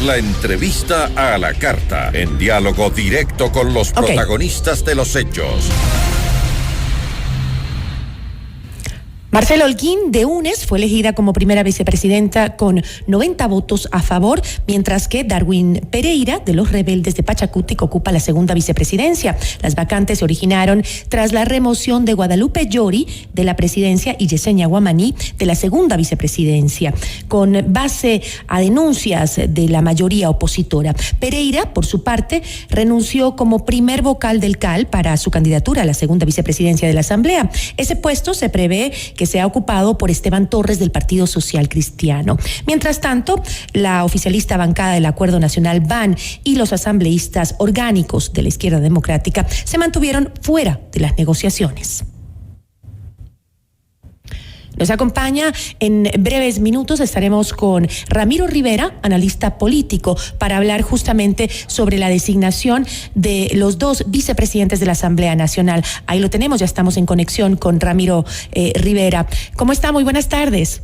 La entrevista a la carta, en diálogo directo con los protagonistas de los hechos. Marcela Holguín, de UNES, fue elegida como primera vicepresidenta con 90 votos a favor, mientras que Darwin Pereira, de los Rebeldes de Pachacutic, ocupa la segunda vicepresidencia. Las vacantes se originaron tras la remoción de Guadalupe Llori de la presidencia y Yesenia Guamaní de la segunda vicepresidencia, con base a denuncias de la mayoría opositora. Pereira, por su parte, renunció como primer vocal del CAL para su candidatura a la segunda vicepresidencia de la Asamblea. Ese puesto se prevé que sea ocupado por Esteban Torres del Partido Social Cristiano. Mientras tanto, la oficialista bancada del Acuerdo Nacional BAN y los asambleístas orgánicos de la Izquierda Democrática se mantuvieron fuera de las negociaciones. Nos acompaña en breves minutos, estaremos con Ramiro Rivera, analista político, para hablar justamente sobre la designación de los dos vicepresidentes de la Asamblea Nacional. Ahí lo tenemos, ya estamos en conexión con Ramiro Rivera. ¿Cómo está? Muy buenas tardes.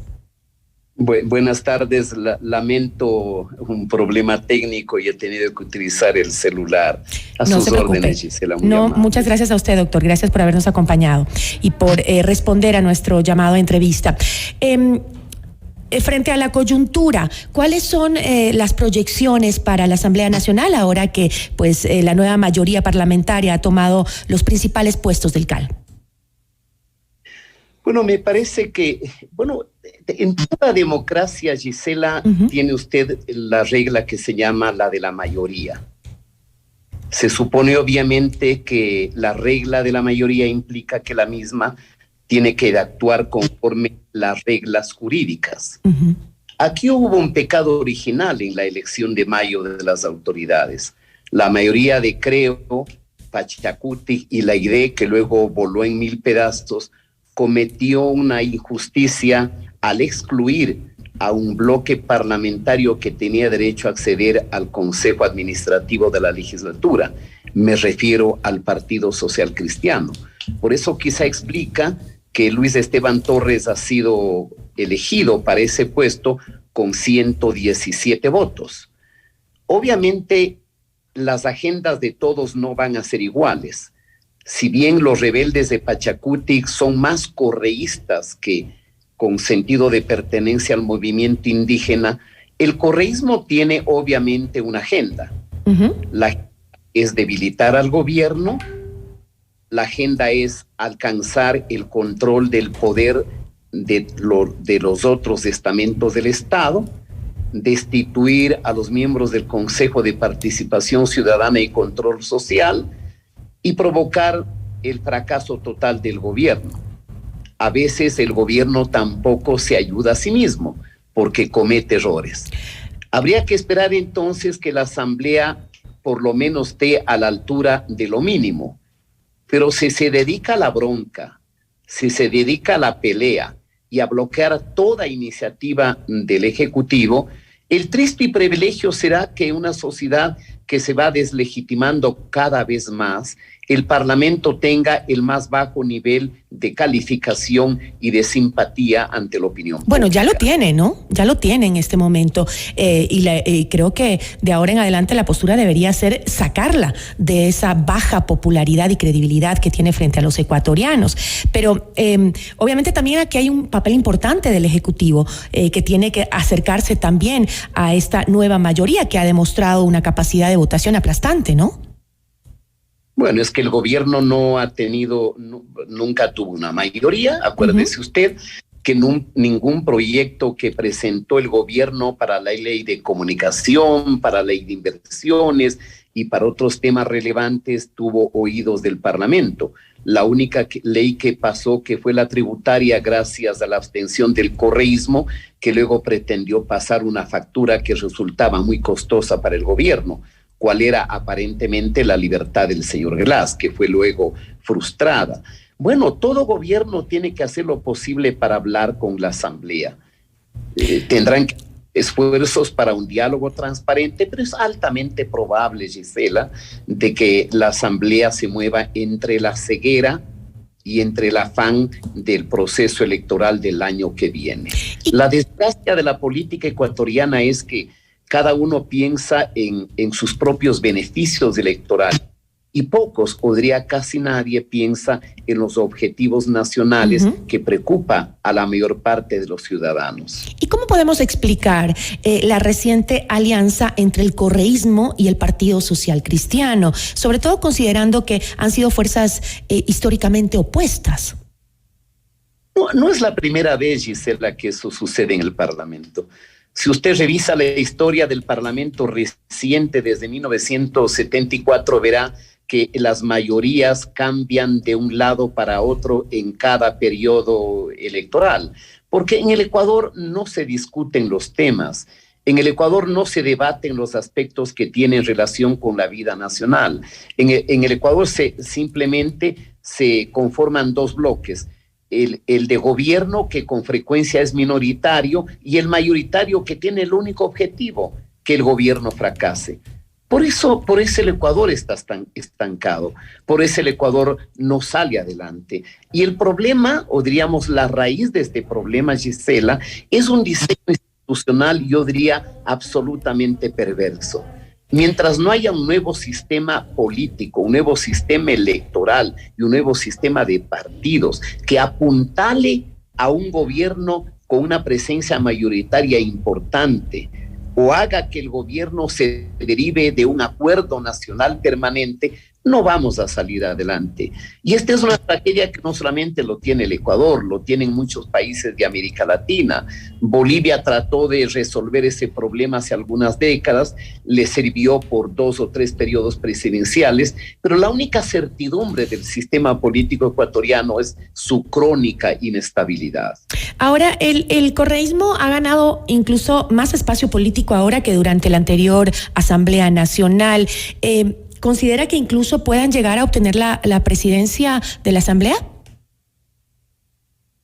Buenas tardes, lamento un problema técnico y he tenido que utilizar el celular. No se preocupe. Gisela, muchas gracias a usted, doctor. Gracias por habernos acompañado y por responder a nuestro llamado a entrevista. Frente a la coyuntura, ¿cuáles son las proyecciones para la Asamblea Nacional ahora que la nueva mayoría parlamentaria ha tomado los principales puestos del CAL? Bueno, me parece que, en toda democracia, Gisela, tiene usted la regla que se llama la de la mayoría. Se supone obviamente que la regla de la mayoría implica que la misma tiene que actuar conforme las reglas jurídicas. Aquí hubo un pecado original en la elección de mayo de las autoridades. La mayoría de Creo, Pachacutic y la IDE, que luego voló en 1000 pedazos, cometió una injusticia al excluir a un bloque parlamentario que tenía derecho a acceder al Consejo Administrativo de la legislatura. Me refiero al Partido Social Cristiano. Por eso quizá explica que Luis Esteban Torres ha sido elegido para ese puesto con 117 votos. Obviamente, las agendas de todos no van a ser iguales. Si bien los rebeldes de Pachacutic son más correístas que con sentido de pertenencia al movimiento indígena, el correísmo tiene obviamente una agenda. La agenda es debilitar al gobierno, la agenda es alcanzar el control del poder de los otros estamentos del Estado, destituir a los miembros del Consejo de Participación Ciudadana y Control Social, y provocar el fracaso total del gobierno. A veces el gobierno tampoco se ayuda a sí mismo porque comete errores. Habría que esperar entonces que la Asamblea por lo menos esté a la altura de lo mínimo. Pero si se dedica a la bronca, si se dedica a la pelea y a bloquear toda iniciativa del Ejecutivo, el triste privilegio será que una sociedad que se va deslegitimando cada vez más, el Parlamento tenga el más bajo nivel de calificación y de simpatía ante la opinión pública. Bueno, ya lo tiene, ¿no? Ya lo tiene en este momento. Y creo que de ahora en adelante la postura debería ser sacarla de esa baja popularidad y credibilidad que tiene frente a los ecuatorianos. Pero obviamente también aquí hay un papel importante del Ejecutivo que tiene que acercarse también a esta nueva mayoría que ha demostrado una capacidad de votación aplastante, ¿no? Bueno, es que el gobierno nunca tuvo una mayoría. Acuérdese usted que ningún proyecto que presentó el gobierno para la ley de comunicación, para la ley de inversiones y para otros temas relevantes tuvo oídos del Parlamento. La única ley que pasó, que fue la tributaria, gracias a la abstención del correísmo, que luego pretendió pasar una factura que resultaba muy costosa para el gobierno, cuál era aparentemente la libertad del señor Glass, que fue luego frustrada. Bueno, todo gobierno tiene que hacer lo posible para hablar con la Asamblea. Tendrán esfuerzos para un diálogo transparente, pero es altamente probable, Gisela, de que la Asamblea se mueva entre la ceguera y entre el afán del proceso electoral del año que viene. La desgracia de la política ecuatoriana es que cada uno piensa en sus propios beneficios electorales y pocos, o diría casi nadie, piensa en los objetivos nacionales que preocupa a la mayor parte de los ciudadanos. ¿Y cómo podemos explicar la reciente alianza entre el correísmo y el Partido Social Cristiano, sobre todo considerando que han sido fuerzas históricamente opuestas? No es la primera vez, Gisela, que eso sucede en el Parlamento. Si usted revisa la historia del Parlamento reciente desde 1974, verá que las mayorías cambian de un lado para otro en cada periodo electoral, porque en el Ecuador no se discuten los temas, en el Ecuador no se debaten los aspectos que tienen relación con la vida nacional. En el Ecuador simplemente se conforman dos bloques, el de gobierno, que con frecuencia es minoritario, y el mayoritario, que tiene el único objetivo, que el gobierno fracase. Por eso el Ecuador está estancado, por eso el Ecuador no sale adelante. Y el problema, o diríamos la raíz de este problema, Gisela, es un diseño institucional, yo diría, absolutamente perverso. Mientras no haya un nuevo sistema político, un nuevo sistema electoral y un nuevo sistema de partidos que apuntale a un gobierno con una presencia mayoritaria importante, o haga que el gobierno se derive de un acuerdo nacional permanente, no vamos a salir adelante. Y esta es una tragedia que no solamente lo tiene el Ecuador, lo tienen muchos países de América Latina. Bolivia trató de resolver ese problema hace algunas décadas, le sirvió por 2 o 3 periodos presidenciales, pero la única certidumbre del sistema político ecuatoriano es su crónica inestabilidad. Ahora, el correísmo ha ganado incluso más espacio político ahora que durante la anterior Asamblea Nacional. ¿Considera que incluso puedan llegar a obtener la presidencia de la Asamblea?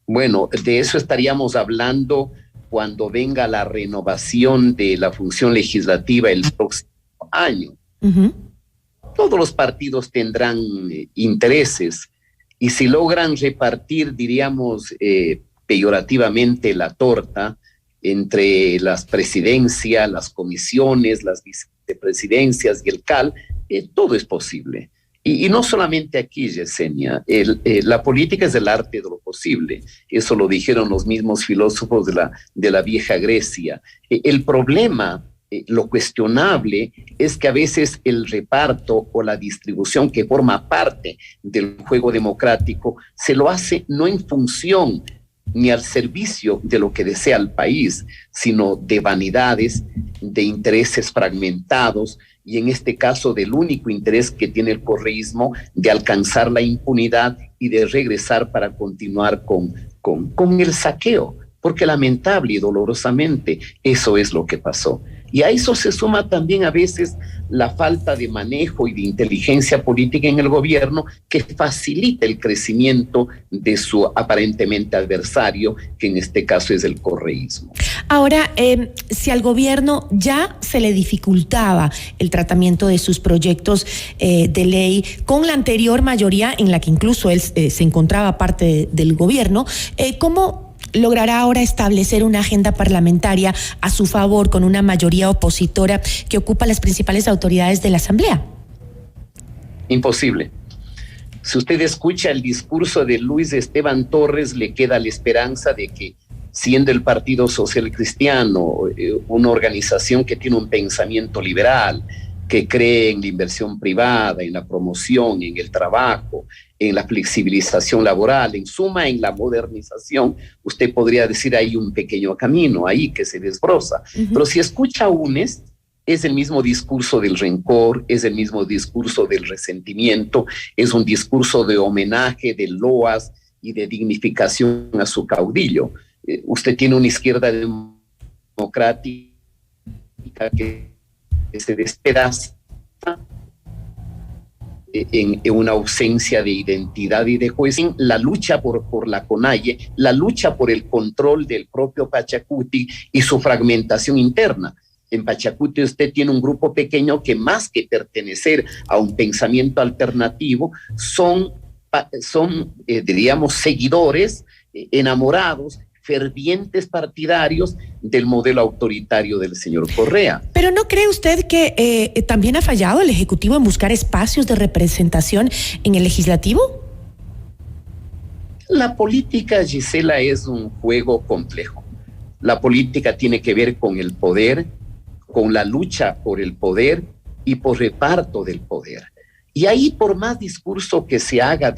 Bueno, de eso estaríamos hablando cuando venga la renovación de la función legislativa el próximo año. Todos los partidos tendrán intereses, y si logran repartir, diríamos, peyorativamente la torta entre las presidencias, las comisiones, las vicepresidencias y el CAL, todo es posible. Y no solamente aquí, Yesenia, la política es el arte de lo posible. Eso lo dijeron los mismos filósofos de la vieja Grecia. El problema, lo cuestionable, es que a veces el reparto o la distribución que forma parte del juego democrático se lo hace no en función ni al servicio de lo que desea el país, sino de vanidades, de intereses fragmentados, y en este caso del único interés que tiene el correísmo de alcanzar la impunidad y de regresar para continuar con el saqueo, porque lamentable y dolorosamente eso es lo que pasó. Y a eso se suma también a veces la falta de manejo y de inteligencia política en el gobierno, que facilita el crecimiento de su aparentemente adversario, que en este caso es el correísmo. Ahora, si al gobierno ya se le dificultaba el tratamiento de sus proyectos de ley con la anterior mayoría, en la que incluso él se encontraba parte del gobierno, ¿cómo logrará ahora establecer una agenda parlamentaria a su favor con una mayoría opositora que ocupa las principales autoridades de la Asamblea? Imposible. Si usted escucha el discurso de Luis Esteban Torres, le queda la esperanza de que, siendo el Partido Social Cristiano una organización que tiene un pensamiento liberal, que cree en la inversión privada, en la promoción, en el trabajo, en la flexibilización laboral, en suma, en la modernización, usted podría decir hay un pequeño camino ahí que se desbroza. Pero si escucha a UNES, es el mismo discurso del rencor, es el mismo discurso del resentimiento, es un discurso de homenaje, de loas y de dignificación a su caudillo. Usted tiene una izquierda democrática que se despedaza en una ausencia de identidad y de cohesión. La lucha por la CONAIE, la lucha por el control del propio Pachacuti y su fragmentación interna. En Pachacuti usted tiene un grupo pequeño que, más que pertenecer a un pensamiento alternativo, son diríamos, seguidores enamorados fervientes partidarios del modelo autoritario del señor Correa. Pero ¿no cree usted que también ha fallado el Ejecutivo en buscar espacios de representación en el Legislativo? La política, Gisela, es un juego complejo. La política tiene que ver con el poder, con la lucha por el poder y por reparto del poder. Y ahí, por más discurso que se haga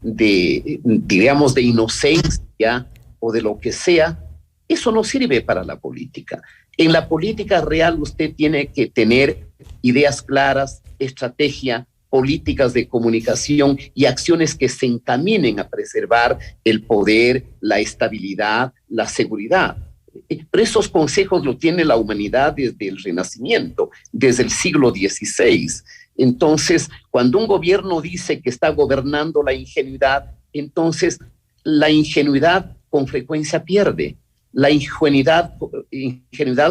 digamos, de inocencia o de lo que sea, eso no sirve para la política. En la política real usted tiene que tener ideas claras, estrategia, políticas de comunicación y acciones que se encaminen a preservar el poder, la estabilidad, la seguridad. Pero esos consejos lo tiene la humanidad desde el Renacimiento, desde el siglo XVI. Entonces, cuando un gobierno dice que está gobernando la ingenuidad, entonces la ingenuidad con frecuencia pierde. La ingenuidad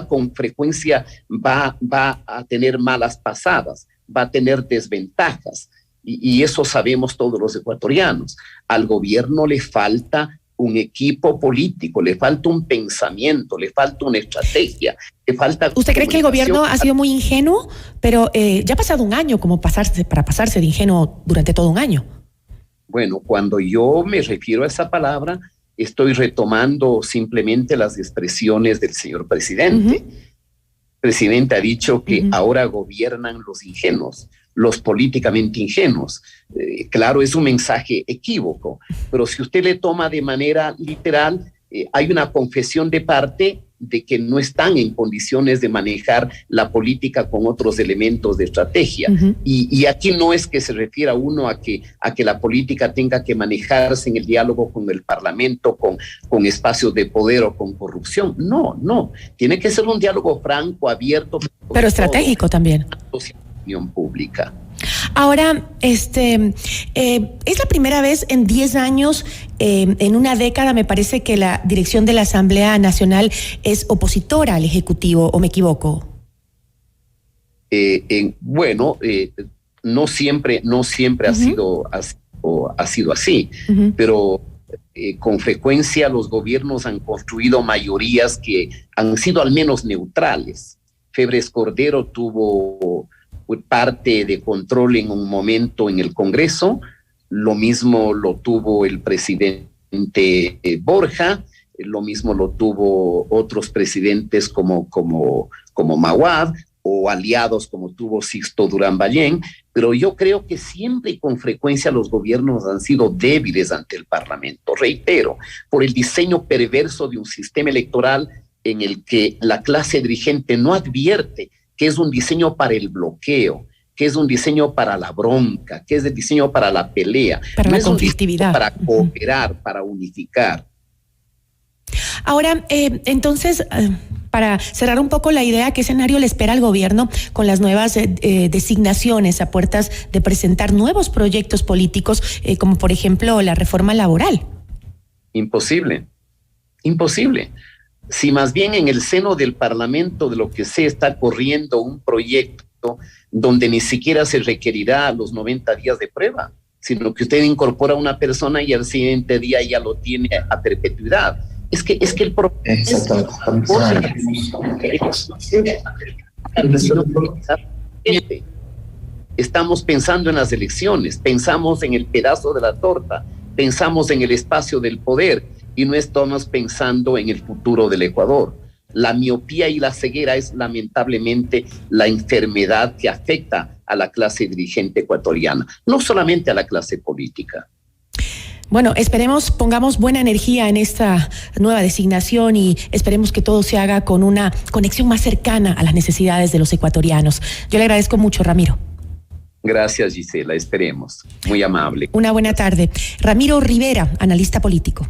con frecuencia va a tener malas pasadas, va a tener desventajas. Y eso sabemos todos los ecuatorianos. Al gobierno le falta un equipo político, le falta un pensamiento, le falta una estrategia, le falta... ¿Usted cree que el gobierno ha sido muy ingenuo? Pero ya ha pasado un año como para pasarse de ingenuo durante todo un año. Bueno, cuando yo me refiero a esa palabra, estoy retomando simplemente las expresiones del señor presidente. El presidente ha dicho que ahora gobiernan los ingenuos, los políticamente ingenuos. Claro, es un mensaje equívoco, pero si usted le toma de manera literal, hay una confesión de parte de que no están en condiciones de manejar la política con otros elementos de estrategia. Y aquí no es que se refiera uno a que la política tenga que manejarse en el diálogo con el Parlamento, con espacios de poder o con corrupción. No. Tiene que ser un diálogo franco, abierto. Pero estratégico también. Pública. Ahora, es la primera vez en 10 años, en una década, me parece que la dirección de la Asamblea Nacional es opositora al Ejecutivo, ¿o me equivoco? No siempre ha sido así, pero con frecuencia los gobiernos han construido mayorías que han sido al menos neutrales. Febres Cordero tuvo parte de control en un momento en el Congreso, lo mismo lo tuvo el presidente Borja, lo mismo lo tuvo otros presidentes como Mawad, o aliados como tuvo Sixto Durán Ballén, pero yo creo que siempre y con frecuencia los gobiernos han sido débiles ante el Parlamento, reitero, por el diseño perverso de un sistema electoral en el que la clase dirigente no advierte que es un diseño para el bloqueo, que es un diseño para la bronca, que es el diseño para la pelea. Para la conflictividad. Para cooperar, para unificar. Ahora, entonces, para cerrar un poco la idea, ¿qué escenario le espera al gobierno con las nuevas designaciones a puertas de presentar nuevos proyectos políticos, como por ejemplo la reforma laboral? Imposible. Si más bien en el seno del Parlamento, de lo que sé, está corriendo un proyecto donde ni siquiera se requerirá los 90 días de prueba, sino que usted incorpora a una persona y al siguiente día ya lo tiene a perpetuidad. Es que el estamos pensando en las elecciones, pensamos en el pedazo de la torta, pensamos en el espacio del poder y no estamos pensando en el futuro del Ecuador. La miopía y la ceguera es lamentablemente la enfermedad que afecta a la clase dirigente ecuatoriana, no solamente a la clase política. Bueno, esperemos, pongamos buena energía en esta nueva designación y esperemos que todo se haga con una conexión más cercana a las necesidades de los ecuatorianos. Yo le agradezco mucho, Ramiro. Gracias, Gisela, esperemos. Muy amable. Una buena tarde. Ramiro Rivera, analista político.